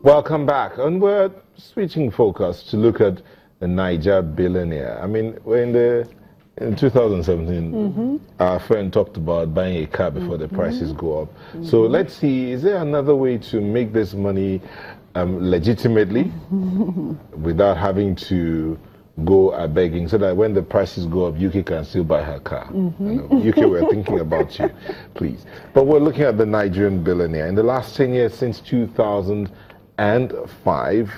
Welcome back, and we're switching focus to look at the Naija Billionaire. I mean, we're in 2017, our friend talked about buying a car before the prices go up. So let's see, is there another way to make this money legitimately without having to go begging, so that when the prices go up, UK can still buy her car? You know, UK, we're thinking about you, please. But we're looking at the Nigerian billionaire. In the last 10 years, since 2005,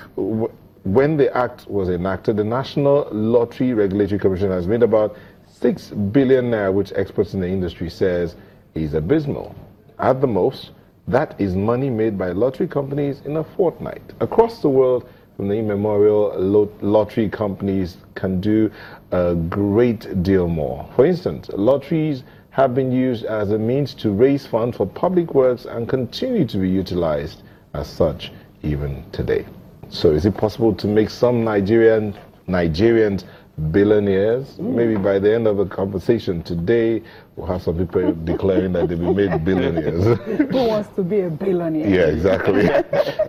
when the act was enacted, the National Lottery Regulatory Commission has made about 6 billion naira, which experts in the industry says is abysmal. At the most, that is money made by lottery companies in a fortnight. Across the world, from the immemorial, lottery companies can do a great deal more. For instance, lotteries have been used as a means to raise funds for public works and continue to be utilized as such even today. So is it possible to make some Nigerians billionaires? Maybe by the end of the conversation today, we'll have some people declaring that they'll be made billionaires. Who wants to be a billionaire? Yeah, exactly.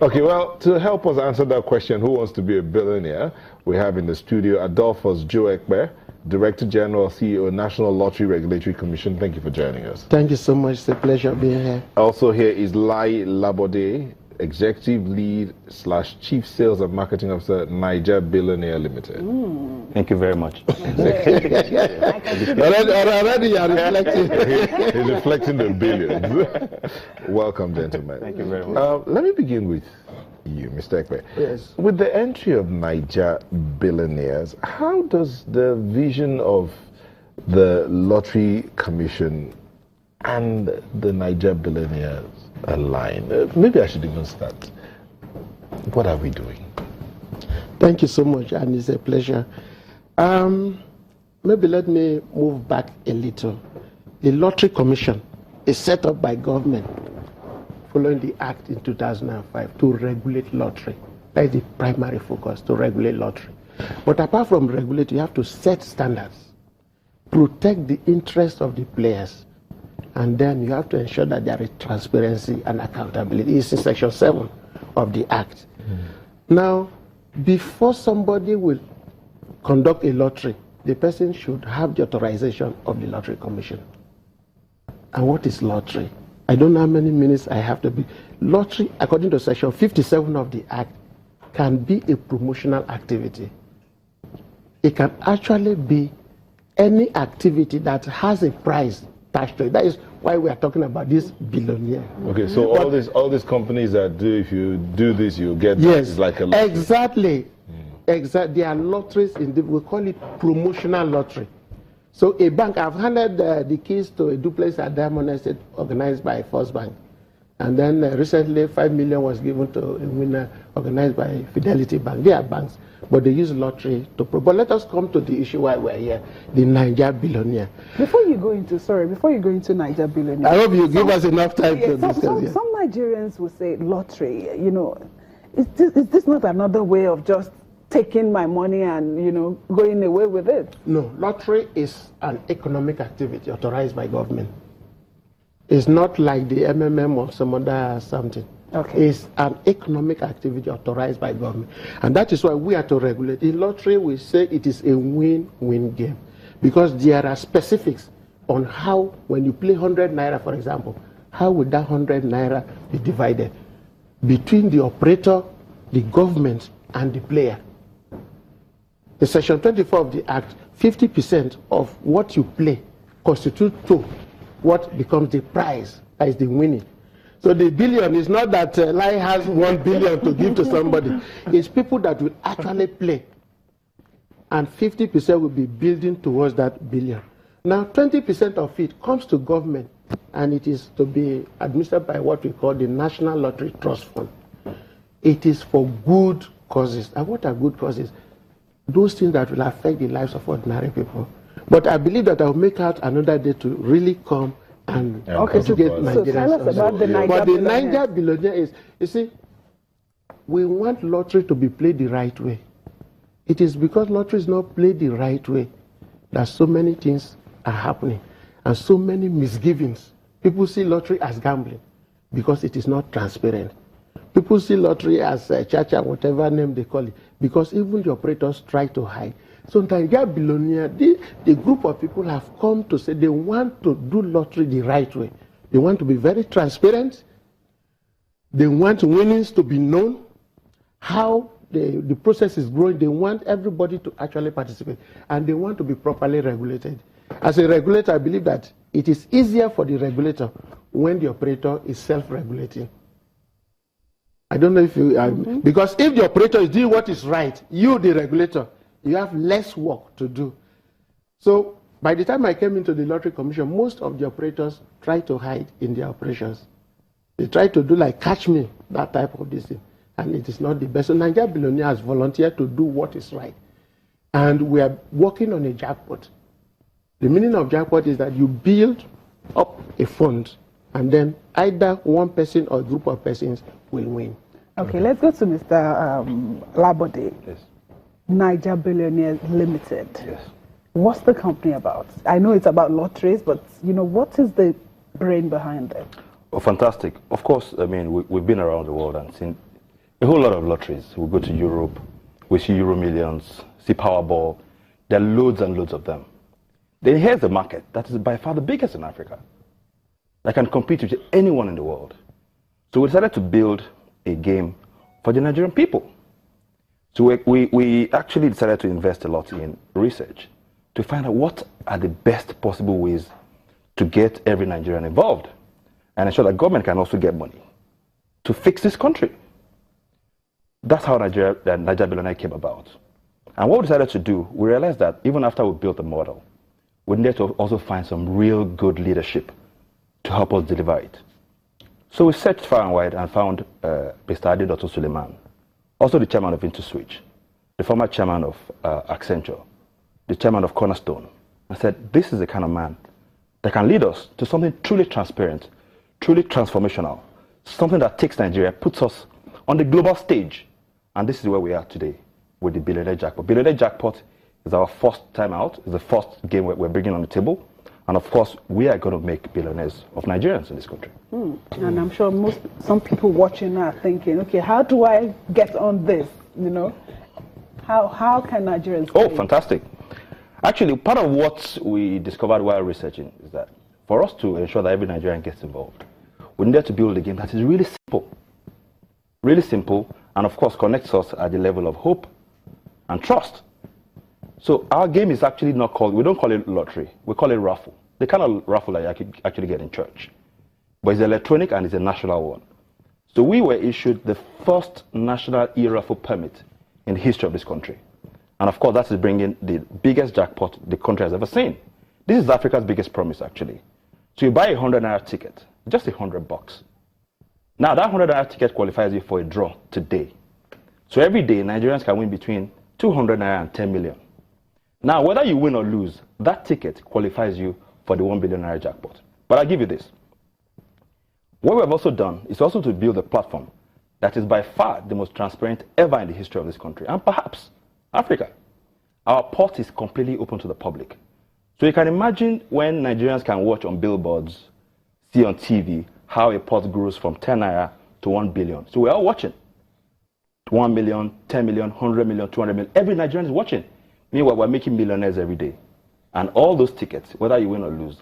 Okay, well, to help us answer that question, who wants to be a billionaire, we have in the studio Adolphus Joe Ekpe, Director General, CEO, National Lottery Regulatory Commission. Thank you for joining us. Thank you so much. It's a pleasure being here. Also here is Lai Labode, Executive Lead / Chief Sales and Marketing Officer, Naija Billionaire Limited. Thank you very much. Already you are reflecting. He's reflecting the billions. Welcome, gentlemen. Thank you very much. Let me begin with you, Mr. Ekpe. Yes. With the entry of Naija Billionaires, how does the vision of the Lottery Commission and the Naija Billionaires align? Maybe I should even start. What are we doing? Thank you so much, and it's a pleasure. Maybe let me move back a little. The Lottery Commission is set up by government following the Act in 2005 to regulate lottery. That is the primary focus, to regulate lottery. But apart from regulate, you have to set standards, protect the interests of the players, and then you have to ensure that there is transparency and accountability. It's in Section 7 of the Act. Now, before somebody will conduct a lottery, the person should have the authorization of the Lottery Commission. And what is lottery? I don't know how many minutes I have to be. Lottery, according to Section 57 of the Act, can be a promotional activity. It can actually be any activity that has a prize attached to it. That is why we are talking about this billionaire. Okay, so all these companies that do, if you do this, you get that. Yes, it's like a lottery. exactly. Exactly. There are lotteries we call it promotional lottery. So a bank, I've handed the keys to a duplex at Diamond Estate organized by First Bank. And then recently 5 million was given to a winner organized by Fidelity Bank. They are banks, but they use lottery to But let us come to the issue why we're here, the Naija Billionaire. Before you go into Naija Billionaire, I hope you give us enough time to discuss it. Some Nigerians will say lottery, you know, is this not another way of just taking my money and, you know, going away with it? No, lottery is an economic activity authorized by government. It's not like the MMM or some other something. Okay. It's an economic activity authorized by government. And that is why we are to regulate. In lottery, we say it is a win-win game. Because there are specifics on how, when you play 100 naira, for example, how would that 100 naira be divided between the operator, the government, and the player? In Section 24 of the Act, 50% of what you play constitutes to what becomes the prize, that is the winning. So the billion is not that Lai has 1 billion to give to somebody. It's people that will actually play. And 50% will be building towards that billion. Now, 20% of it comes to government, and it is to be administered by what we call the National Lottery Trust Fund. It is for good causes. And what are good causes? Those things that will affect the lives of ordinary people. But I believe that I'll make out another day to really come and educate Nigerians. So tell us about the Naija But the Billionaire. Naija Billionaire is, you see, we want lottery to be played the right way. It is because lottery is not played the right way that so many things are happening and so many misgivings. People see lottery as gambling because it is not transparent. People see lottery as cha-cha, whatever name they call it, because even the operators try to hide. So Naija Billionaire, the group of people have come to say they want to do lottery the right way. They want to be very transparent. They want winnings to be known, how the process is growing. They want everybody to actually participate, and they want to be properly regulated. As a regulator, I believe that it is easier for the regulator when the operator is self-regulating. I don't know if you, because if the operator is doing what is right, you, the regulator, you have less work to do. So by the time I came into the Lottery Commission, most of the operators try to hide in their operations. They try to do like catch me, that type of this thing. And it is not the best. So Naija Billionaire has volunteered to do what is right. And we are working on a jackpot. The meaning of jackpot is that you build up a fund, and then either one person or a group of persons will win. Okay, let's go to Mr. Labode. Yes. Naija Billionaire Limited. Yes. What's the company about? I know it's about lotteries, but what is the brain behind it? Oh, fantastic. Of course, I mean, we've been around the world and seen a whole lot of lotteries. We go to Europe, we see Euro Millions, see Powerball. There are loads and loads of them. Then here's the market that is by far the biggest in Africa, that can compete with anyone in the world. So we decided to build a game for the Nigerian people. So we actually decided to invest a lot in research to find out what are the best possible ways to get every Nigerian involved and ensure that government can also get money to fix this country. That's how Naija Billionaire came about. And what we decided to do, we realized that even after we built the model, we needed to also find some real good leadership to help us deliver it. So we searched far and wide and found Mr. Adi Dr. Suleiman, also the chairman of IntoSwitch, the former chairman of Accenture, the chairman of Cornerstone. I said, this is the kind of man that can lead us to something truly transparent, truly transformational, something that takes Nigeria, puts us on the global stage. And this is where we are today with the Billionaire Jackpot. Billionaire Jackpot is our first time out, it's the first game we're bringing on the table. And of course, we are going to make billionaires of Nigerians in this country. And I'm sure some people watching are thinking, okay, how do I get on this? How can Nigerians Oh, fantastic. Actually, part of what we discovered while researching is that for us to ensure that every Nigerian gets involved, we needed to build a game that is really simple, and of course connects us at the level of hope and trust. So our game is actually not called, we don't call it lottery, we call it raffle. The kind of raffle that you actually get in church. But it's electronic and it's a national one. So we were issued the first national e-raffle permit in the history of this country. And of course that is bringing the biggest jackpot the country has ever seen. This is Africa's biggest promise actually. So you buy a 100 naira ticket, just $100. Now that 100 naira ticket qualifies you for a draw today. So every day Nigerians can win between 200 naira and 10 million. Now, whether you win or lose, that ticket qualifies you for the 1 billion naira jackpot. But I'll give you this. What we have also done is also to build a platform that is by far the most transparent ever in the history of this country, and perhaps Africa. Our port is completely open to the public. So you can imagine when Nigerians can watch on billboards, see on TV, how a port grows from 10 naira to 1 billion. So we're all watching. 1 million, 10 million, 100 million, 200 million. Every Nigerian is watching. Meanwhile, we're making millionaires every day. And all those tickets, whether you win or lose,